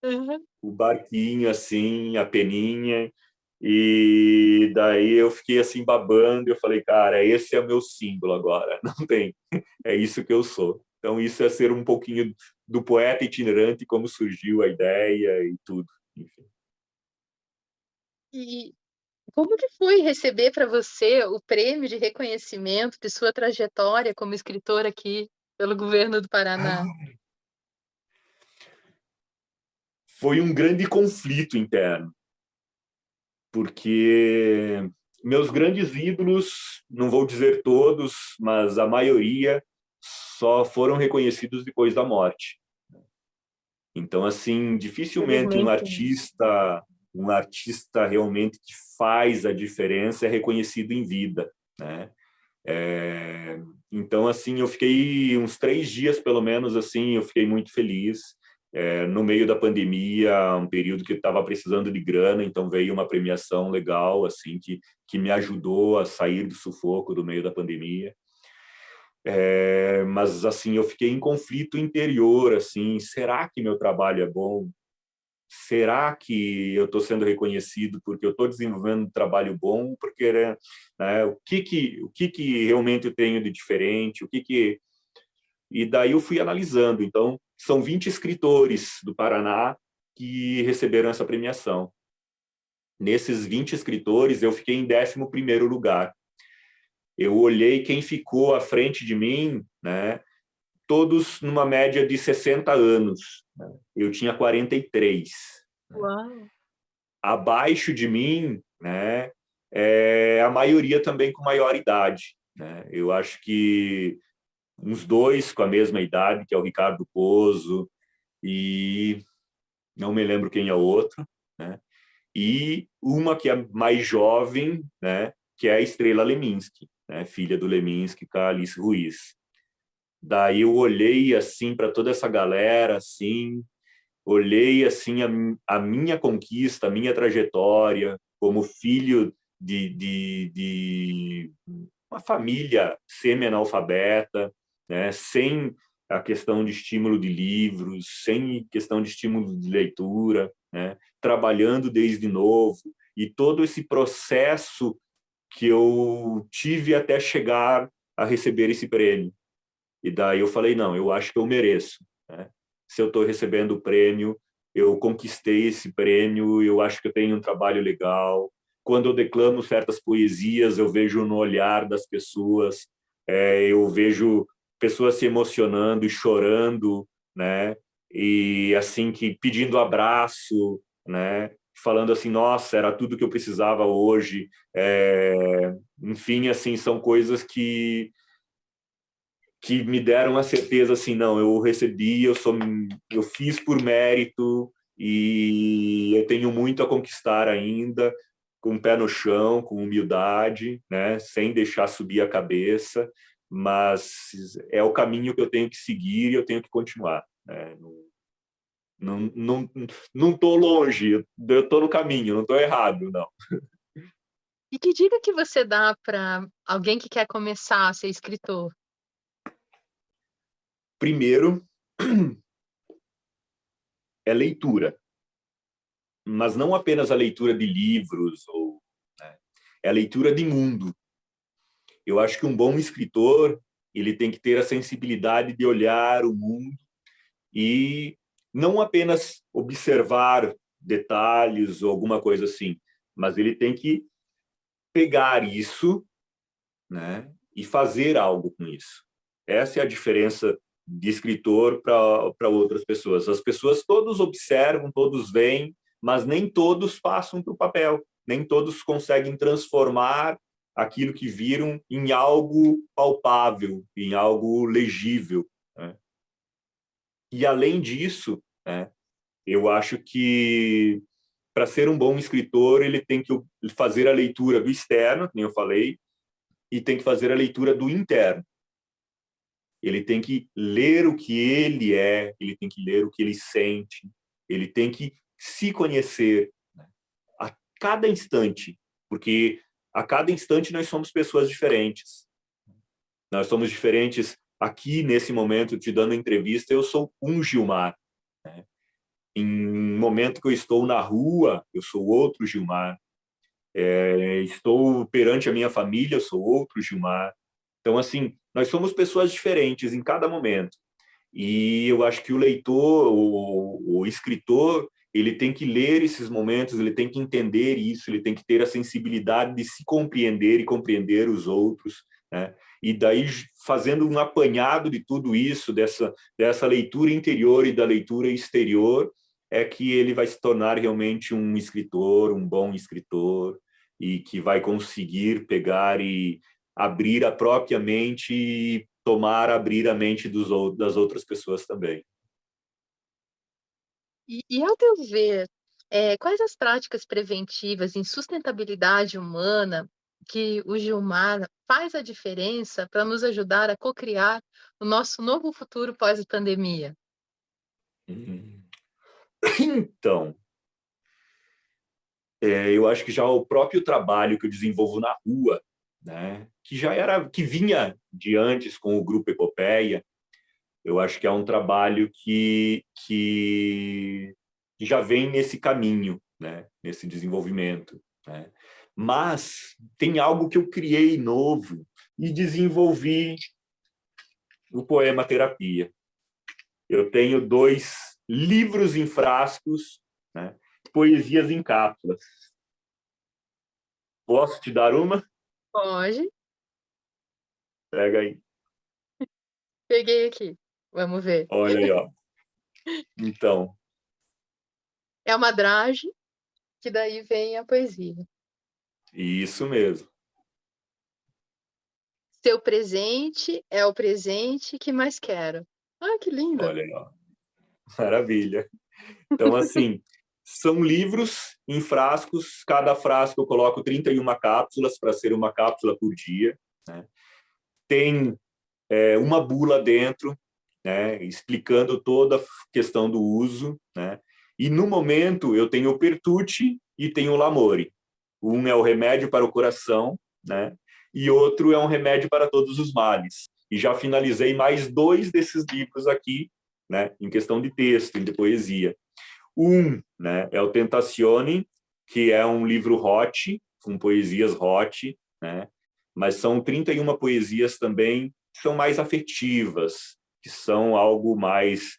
Uhum. o barquinho, assim, a peninha. E daí eu fiquei assim babando, eu falei, cara, esse é o meu símbolo agora, não tem, é isso que eu sou. Então isso é ser um pouquinho do poeta itinerante, como surgiu a ideia e tudo. Enfim. E como que foi receber para você o prêmio de reconhecimento de sua trajetória como escritora aqui pelo governo do Paraná? Foi um grande conflito interno, porque meus grandes ídolos, não vou dizer todos, mas a maioria só foram reconhecidos depois da morte. Então, assim, dificilmente Infelizmente. um artista realmente que faz a diferença é reconhecido em vida, né? Então, assim, eu fiquei uns 3 dias, pelo menos, assim, eu fiquei muito feliz. No meio da pandemia, um período que eu estava precisando de grana, então veio uma premiação legal, assim, que me ajudou a sair do sufoco do meio da pandemia. Mas, assim, eu fiquei em conflito interior, assim, será que meu trabalho é bom? Será que eu estou sendo reconhecido porque eu estou desenvolvendo um trabalho bom? Porque, né, o que realmente eu tenho de diferente? E daí eu fui analisando. Então, são 20 escritores do Paraná que receberam essa premiação. Nesses 20 escritores, eu fiquei em 11º lugar. Eu olhei quem ficou à frente de mim, né? Todos numa média de 60 anos. Né? Eu tinha 43. Uau! Abaixo de mim, né, a maioria também com maior idade. Né? Eu acho que uns dois com a mesma idade, que é o Ricardo Pozo, e não me lembro quem é o outro, né? E uma que é mais jovem, né, que é a Estrela Leminski, né, filha do Leminski com a Alice Ruiz. Daí eu olhei assim para toda essa galera, assim, olhei assim a minha conquista, a minha trajetória como filho de uma família semi-analfabeta, né, sem a questão de estímulo de livros, sem questão de estímulo de leitura, né, trabalhando desde novo, e todo esse processo que eu tive até chegar a receber esse prêmio. E daí eu falei, não, eu acho que eu mereço. Né? Se eu estou recebendo o prêmio, eu conquistei esse prêmio, eu acho que eu tenho um trabalho legal. Quando eu declamo certas poesias, eu vejo no olhar das pessoas, eu vejo pessoas se emocionando e chorando, né? E assim que pedindo abraço, né? Falando assim, nossa, era tudo que eu precisava hoje. Enfim, assim, são coisas que me deram a certeza assim, não, eu recebi, eu fiz por mérito e eu tenho muito a conquistar ainda, com o pé no chão, com humildade, né, sem deixar subir a cabeça, mas é o caminho que eu tenho que seguir e eu tenho que continuar, né? Não tô longe, eu tô no caminho, não tô errado, não. E que dica que você dá para alguém que quer começar a ser escritor? Primeiro é leitura, mas não apenas a leitura de livros ou, né, é a leitura de mundo. Eu acho que um bom escritor, ele tem que ter a sensibilidade de olhar o mundo e não apenas observar detalhes ou alguma coisa assim, mas ele tem que pegar isso, né, e fazer algo com isso. Essa é a diferença de escritor para outras pessoas. As pessoas todos observam, todos veem, mas nem todos passam para o papel, nem todos conseguem transformar aquilo que viram em algo palpável, em algo legível. Né? E além disso, né, eu acho que para ser um bom escritor ele tem que fazer a leitura do externo, como eu falei, e tem que fazer a leitura do interno. Ele tem que ler o que ele é, ele tem que ler o que ele sente, ele tem que se conhecer, né? cada instante, porque a cada instante nós somos pessoas diferentes. Nós somos diferentes aqui, nesse momento, te dando entrevista, eu sou um Gilmar. Né? Em um momento que eu estou na rua, eu sou outro Gilmar. Estou perante a minha família, eu sou outro Gilmar. Então, assim, nós somos pessoas diferentes em cada momento. E eu acho que o leitor, o escritor, ele tem que ler esses momentos, ele tem que entender isso, ele tem que ter a sensibilidade de se compreender e compreender os outros, né? E daí, fazendo um apanhado de tudo isso, dessa leitura interior e da leitura exterior, é que ele vai se tornar realmente um escritor, um bom escritor, e que vai conseguir pegar e abrir a própria mente e abrir a mente das outras pessoas também. E ao teu ver, quais as práticas preventivas em sustentabilidade humana que o Gilmar faz a diferença para nos ajudar a cocriar o nosso novo futuro pós-pandemia? Então, eu acho que já o próprio trabalho que eu desenvolvo na rua, né, que vinha de antes com o Grupo Epopeia, eu acho que é um trabalho que já vem nesse caminho, né, nesse desenvolvimento, né? Mas tem algo que eu criei novo e desenvolvi o Poema Terapia. Eu tenho 2 livros em frascos, né, poesias em cápsulas. Posso te dar uma? Pode. Pega aí. Peguei aqui. Vamos ver. Olha aí, ó. Então, É uma dragem, que daí vem a poesia. isso mesmo. Seu presente é o presente que mais quero. Ah, que lindo! Olha aí, ó. Maravilha. Então, assim, são livros em frascos. Cada frasco eu coloco 31 cápsulas para ser uma cápsula por dia, né? Tem uma bula dentro, né, explicando toda a questão do uso, né? E no momento eu tenho o Pertucci e tenho o Lamori. Um é o remédio para o coração, né? E outro é um remédio para todos os males. E já finalizei mais 2 desses livros aqui, né, em questão de texto, de poesia. Um, né, é o Tentazione, que é um livro hot, com poesias hot, né? Mas são 31 poesias também que são mais afetivas, que são algo mais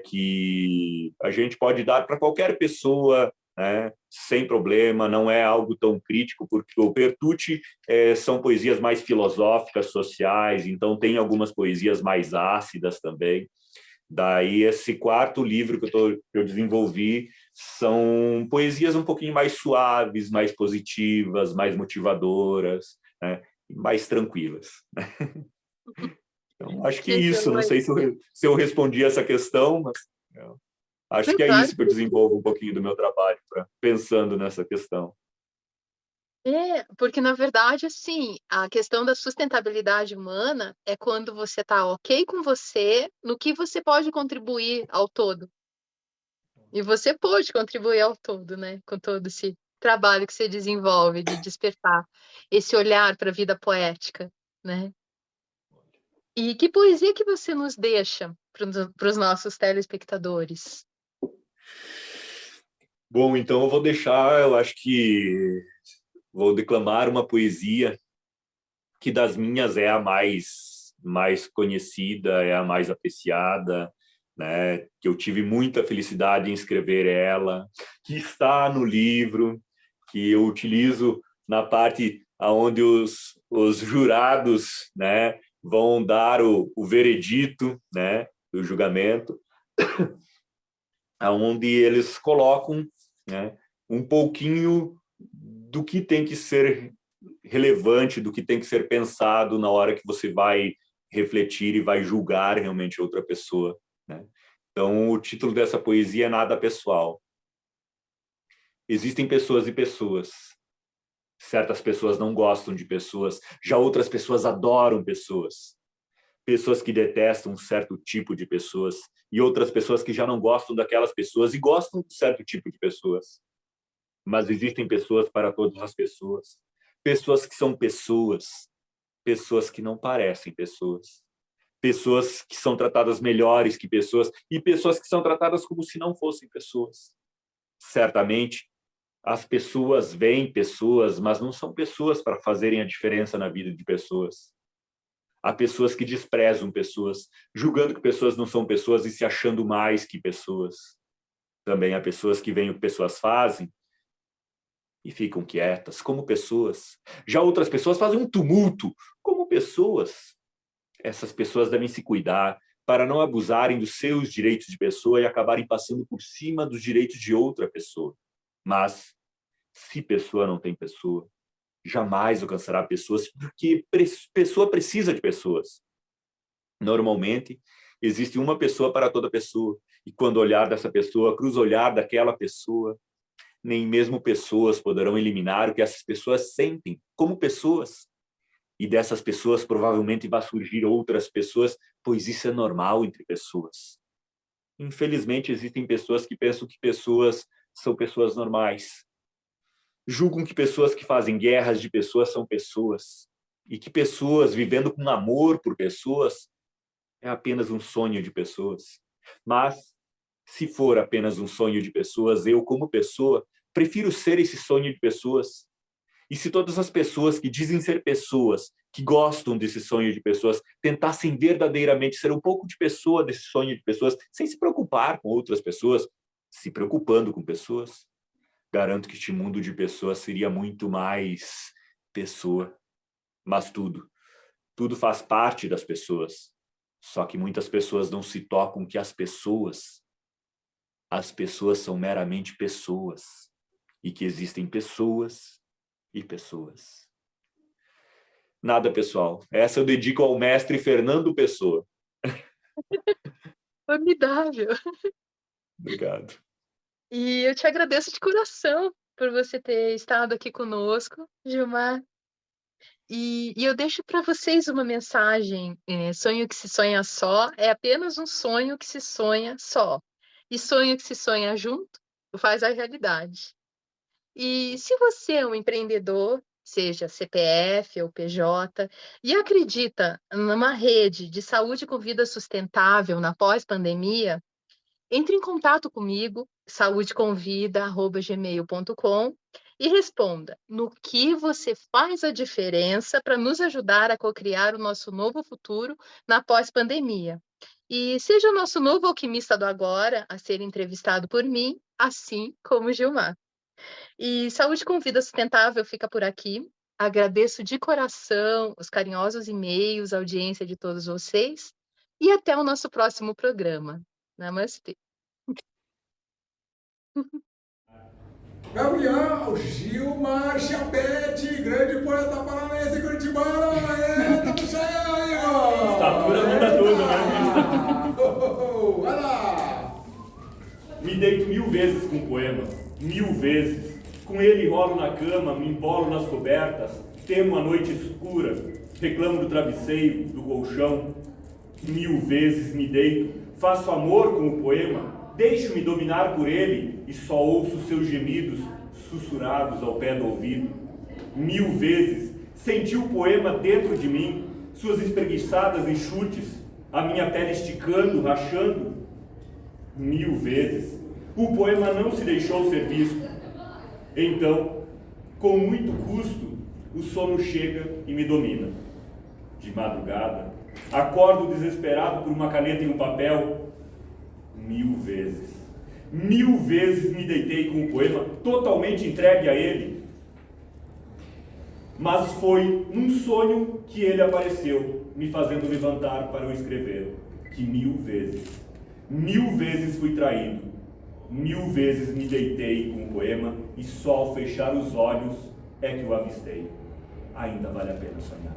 que a gente pode dar para qualquer pessoa, né, sem problema, não é algo tão crítico, porque o Pertucci são poesias mais filosóficas, sociais, então tem algumas poesias mais ácidas também. Daí, esse quarto livro que eu desenvolvi são poesias um pouquinho mais suaves, mais positivas, mais motivadoras, né? Mais tranquilas. Então, acho que Que isso. Não joia! sei se eu respondi essa questão, mas acho que é Claro isso que eu desenvolvo um pouquinho do meu trabalho, pensando nessa questão. porque na verdade, assim, a questão da sustentabilidade humana é quando você está ok com você, no que você pode contribuir ao todo. E você pode contribuir ao todo, né, com todo esse trabalho que você desenvolve de despertar esse olhar para a vida poética, né. E que poesia que você nos deixa para os nossos telespectadores? Bom, então eu acho que vou declamar uma poesia que das minhas é a mais conhecida, é a mais apreciada, né? Que eu tive muita felicidade em escrever ela, que está no livro, que eu utilizo na parte onde os jurados, né, vão dar o veredito, né, do julgamento, aonde eles colocam, né, um pouquinho do que tem que ser relevante, do que tem que ser pensado na hora que você vai refletir e vai julgar realmente outra pessoa, né? Então, o título dessa poesia é Nada Pessoal. Existem pessoas e pessoas. Certas pessoas não gostam de pessoas, já outras pessoas adoram pessoas. Pessoas que detestam um certo tipo de pessoas e outras pessoas que já não gostam daquelas pessoas e gostam de certo tipo de pessoas. mas existem pessoas para todas as pessoas. Pessoas que são pessoas, pessoas que não parecem pessoas, pessoas que são tratadas melhores que pessoas e pessoas que são tratadas como se não fossem pessoas. Certamente, as pessoas veem pessoas, mas não são pessoas para fazerem a diferença na vida de pessoas. Há pessoas que desprezam pessoas, julgando que pessoas não são pessoas e se achando mais que pessoas. Também há pessoas que veem o que pessoas fazem e ficam quietas, como pessoas. Já outras pessoas fazem um tumulto, como pessoas. Essas pessoas devem se cuidar para não abusarem dos seus direitos de pessoa e acabarem passando por cima dos direitos de outra pessoa. Mas, se pessoa não tem pessoa, jamais alcançará pessoas, porque pessoa precisa de pessoas. Normalmente, existe uma pessoa para toda pessoa, e quando o olhar dessa pessoa cruza o olhar daquela pessoa, nem mesmo pessoas poderão eliminar o que essas pessoas sentem como pessoas. E dessas pessoas provavelmente vai surgir outras pessoas, pois isso é normal entre pessoas. Infelizmente, existem pessoas que pensam que pessoas são pessoas normais. Julgam que pessoas que fazem guerras de pessoas são pessoas. E que pessoas vivendo com amor por pessoas é apenas um sonho de pessoas. Mas, se for apenas um sonho de pessoas, eu, como pessoa, prefiro ser esse sonho de pessoas. E se todas as pessoas que dizem ser pessoas, que gostam desse sonho de pessoas, tentassem verdadeiramente ser um pouco de pessoa desse sonho de pessoas, sem se preocupar com outras pessoas, se preocupando com pessoas, garanto que este mundo de pessoas seria muito mais pessoa. Mas tudo faz parte das pessoas. Só que muitas pessoas não se tocam que as pessoas são meramente pessoas. E que existem pessoas e pessoas. Nada, pessoal. Essa eu dedico ao mestre Fernando Pessoa. Formidável. Obrigado. E eu te agradeço de coração por você ter estado aqui conosco, Gilmar. E eu deixo para vocês uma mensagem: sonho que se sonha só é apenas um sonho que se sonha só. E sonho que se sonha junto faz a realidade. E se você é um empreendedor, seja CPF ou PJ, e acredita numa rede de saúde com vida sustentável na pós-pandemia, entre em contato comigo, saudeconvida@gmail.com, e responda no que você faz a diferença para nos ajudar a cocriar o nosso novo futuro na pós-pandemia. E seja o nosso novo alquimista do agora a ser entrevistado por mim, assim como Gilmar. E Saúde com Vida Sustentável fica por aqui. Agradeço de coração os carinhosos e-mails, a audiência de todos vocês. E até o nosso próximo programa. Namastê. Gabriel Gilmar Chapete, grande poeta paranaense curitibano. Tá no céu aí, ó. Estatura muda tudo, né? Vai lá. Me deito 1000 vezes com o poema, 1000 vezes. Com ele rolo na cama, me embolo nas cobertas, temo a noite escura, reclamo do travesseiro, do colchão. 1000 vezes me deito, faço amor com o poema, deixo-me dominar por ele e só ouço seus gemidos sussurrados ao pé do ouvido. 1000 vezes senti o poema dentro de mim, suas espreguiçadas e chutes, a minha pele esticando, rachando. 1000 vezes o poema não se deixou ser visto. Então, com muito custo, o sono chega e me domina. De madrugada, acordo desesperado por uma caneta e um papel. 1000 vezes. 1000 vezes me deitei com o poema, totalmente entregue a ele. Mas foi num sonho que ele apareceu, me fazendo levantar para o escrever. Que 1000 vezes. 1000 vezes fui traído. 1000 vezes me deitei com o poema e só ao fechar os olhos é que o avistei. Ainda vale a pena sonhar.